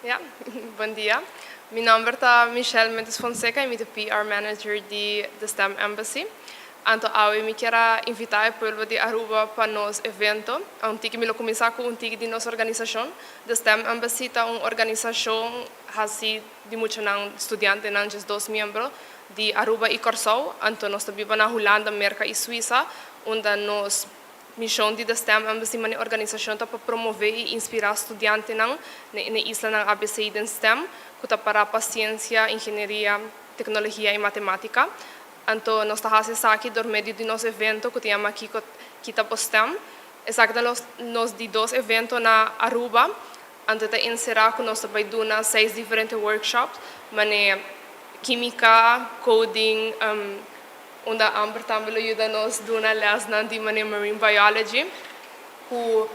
Ja, bom dia. Meu nome é Michelle Mendes Fonseca e eu sou PR Manager de The STEM Embassy. Então, eu me quero invitar o povo de Aruba para nosso evento. Antes que eu comece com um tique de nossa organização. The STEM Embassy é uma organização assim, de muitos estudantes, não just 2 membros, de Aruba e Corsou. Então, nós vivemos na Holanda, América e Suíça, onde nós missão de The STEM Embassy é uma organização para promover e inspirar estudantes na isla ng ABC de STEM, que para paciência, engenharia, tecnologia e matemática. Então, nós estamos aqui por meio de nosso evento que temos aqui Kita STEM. Exactamente, nós de 2 eventos na Aruba. Então, encerrar que nós vamos dar 6 diferentes workshops, química, coding, onde a Amber também ajuda-nos a dar aulas de marine biology, que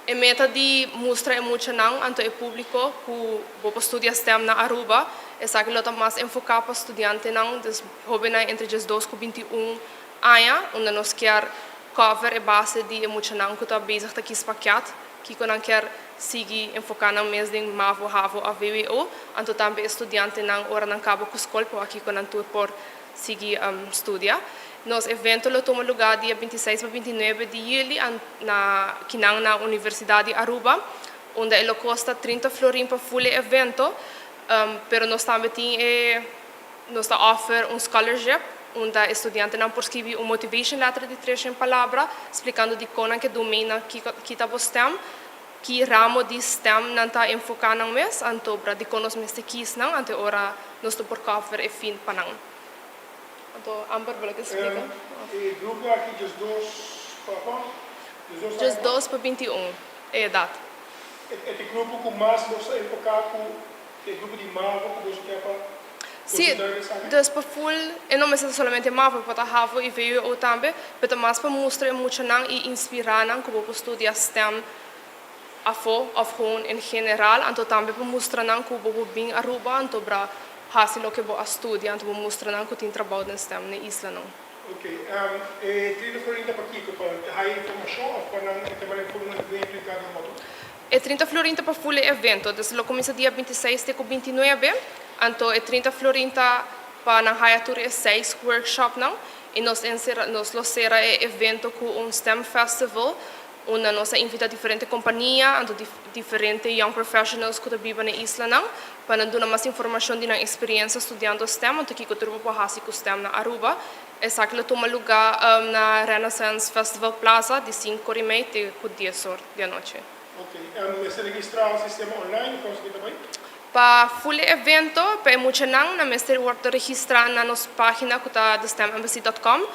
é meta de mostrar muito ante o público que vai estudar STEM na Aruba, é que ele está mais enfocado para estudantes jovens entre os 2 e 21 anos, onde nós queremos cover a base de muito que está bezig aqui espaciado, que não quer seguir enfocando mais em MAVO, HAVO, a VWO, então também estudantes não hora não acaba com a escola, aqui com a tour por seguir estudar. Nosso evento toma lugar dia 26 a 29 de julho na Universidade de Aruba, onde ele custa 30 florins para full evento, mas nós também oferecemos scholarship, onde estudantes não por escrever motivation letter de 3 palavras, explicando de como que domina que está STEM, que ramo de STEM não está enfocado mais, então para de conosco mais quis não, então ora nós por cover e fim para não. Então, Amber, vou explicar. O grupo aqui just 2 para Just 2 para 21, é a data. É o grupo que mais você enfocar com o grupo de MAVO que você quer para Sim, dus para full, e não é somente MAVO, para HAVO e VWO também, mas mais para mostrar muito e inspirar que vou estudar STEM afo, of gewoon in geral, então também para mostrar que vou bem Aruba, então para hasil que vou estudar, então vou mostrar que tem trabalho no STEM na isla não. Ok, e 30 florins para aqui, para a informação ou para também por um evento em cada modo? É 30 florins para full evento, então ele começa dia 26 até 29, então é 30 florins para na Hayatur é 6 workshop não, e nós lançamos evento com STEM festival, onde nós invita diferentes companhias, então diferentes young professionals que vivem na isla não, para dar mais informação de uma experiência estudando STEM, então que eu turbo para o STEM na Aruba, é que ele toma lugar na Renaissance Festival Plaza de 5h30 até 10 horas da noite. Ok, você registrar o sistema online, consegue também? Para full evento, para muito não, na mestre pode registrar na nossa página que está thestemembassy.com,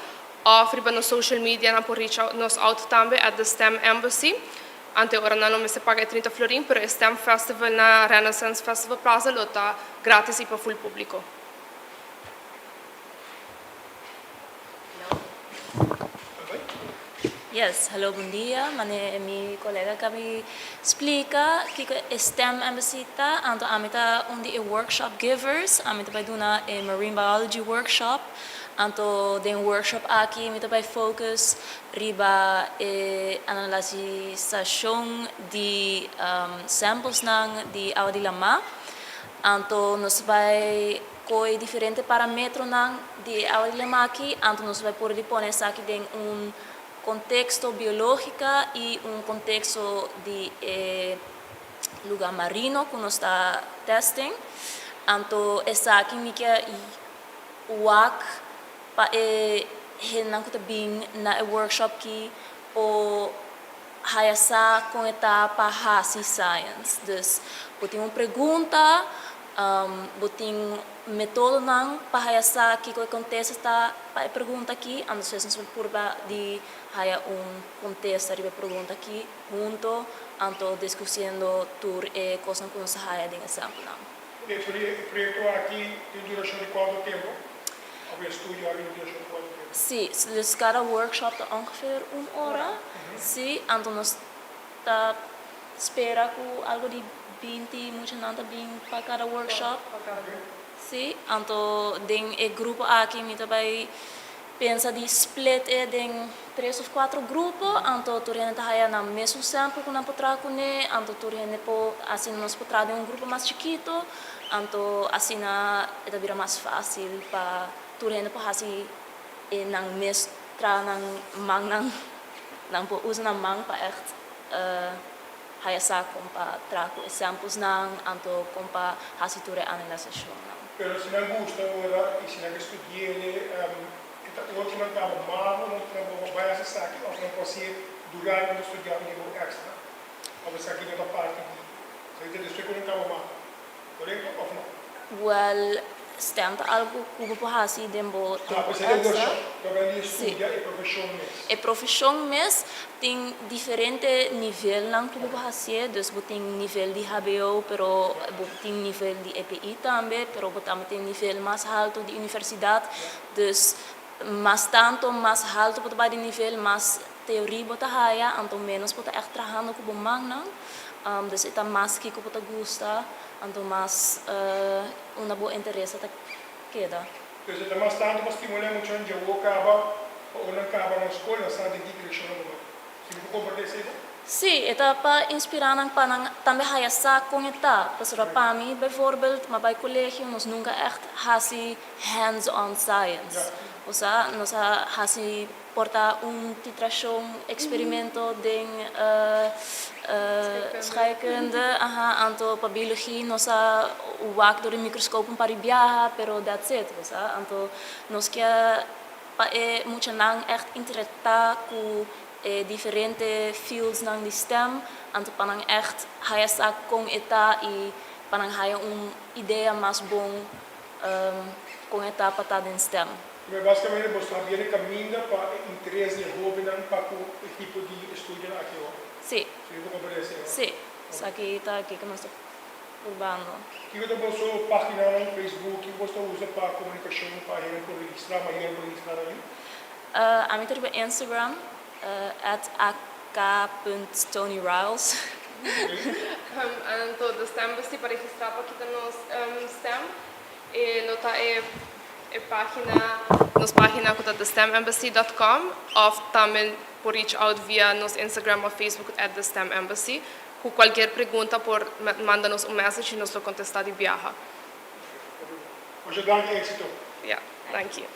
ou para nos social media, na por reach nos out também at the STEM Embassy. Ante ora não me se paga 30 florins, pero o STEM Festival na Renaissance Festival Plaza está grátis e para full público. Yes, hello, bom dia. Meu colega kami explica que STEM Embassy ta, anto amita undi workshop givers, amita vai duna marine biology workshop, anto den workshop aqui amita vai focus riba analisação de samples nang di awa di lama, anto nos vai coi diferente parametro nang di awa di lama aqui, anto nos vai por dispone aqui den contexto biológico y un contexto de lugar marino que nos está testing. Anto esa aquí me queda uak pa henang ko tabing na workshop ki o hayasa com etapa hasi science. Dus boting uma pergunta, boting método nang pahayasa ki ko contexto está pa pergunta aqui, ando se nos purba de haya contexto de pergunta aqui junto, ando discutindo tur coisas que nos haya de exemplo nang. O projeto aqui tem duração de quanto tempo? O estúdio aqui tem duração de quanto tempo? Sim, dus cada workshop está ongeveer 1 hora. Sim, ando nos está espera com algo de 20 muito nada bem para cada workshop. Sim, então den grupo aqui me também pensa de split em 3 ou 4 grupos, então tu rende haya na mesmo sample com nampo trago né, então tu rende po assim nós potrado um grupo mais chiquito, então assim na é vira mais fácil para tu rende po assim nang mes tra nang mang nang po usa nang mang pa echt haya sa kompa trago examples nang anto kompa hasi ture analisasyon nang. Pero se não gusta ora e se não estudie outro não estava mal, não estava vai acessar aqui, nós não conseguimos durar no estudar nível extra. Vamos aqui na parte de se isso não estava mal. Correto ou não? Well, stemt algo cubo po hasi dembo tempo Você tem extra. também estudia e profissão mesmo. E profissão mes tem diferente nível nang cubo po hasi, dus bo tem nível de HBO, pero bo tem nível de EPI também, pero bo também tem nível mais alto de universidade, dus mas tanto mais alto po ba de nível mais teoria bota haya, então menos bota echt trabajando cubo mang nang. Dus ita mas que po ta gusta, então mais una boa interesse ta queda. Então, está mais tanto para estimular muito onde eu acaba ou não acaba na escola, sabe de direção não. Se não compreender isso. Sim, ita pa inspirar nang panang também haya sa kung ita. Pasura pa mi, bijvoorbeeld, maar bij collegio nos nunca echt hasi hands-on science. O sea, nos hasi porta titração, experimento ding scheikunde, anto pa biologie, nos wak door de microscoop para viajar, pero that's it, o sea, anto nos que pa mucha nang echt interetta ku diferente fields nang di STEM, anto panang echt haya sa kung ita i panang haya ideia mais bom kung ita pata din STEM. Mas basicamente você sabia que caminha para interesse de hobby não para o tipo de estudo aqui ó. Sim. Se não compreender isso. Sim. Só que está aqui que nós estamos urbano. Que você botou página no Facebook, que você usa para comunicação, para registrar, mas ele registrar aí. A mim tem Instagram @ak.tonyriles. Então, do STEM, você para registrar para aqui no STEM, e nota a página, nos página que é thestemembassy.com, ou também por reach out via nos Instagram ou Facebook @thestemembassy. Com qualquer pergunta, por manda-nos message e nós lo contestar de viaja. Hoje dá êxito. Yeah, thank you.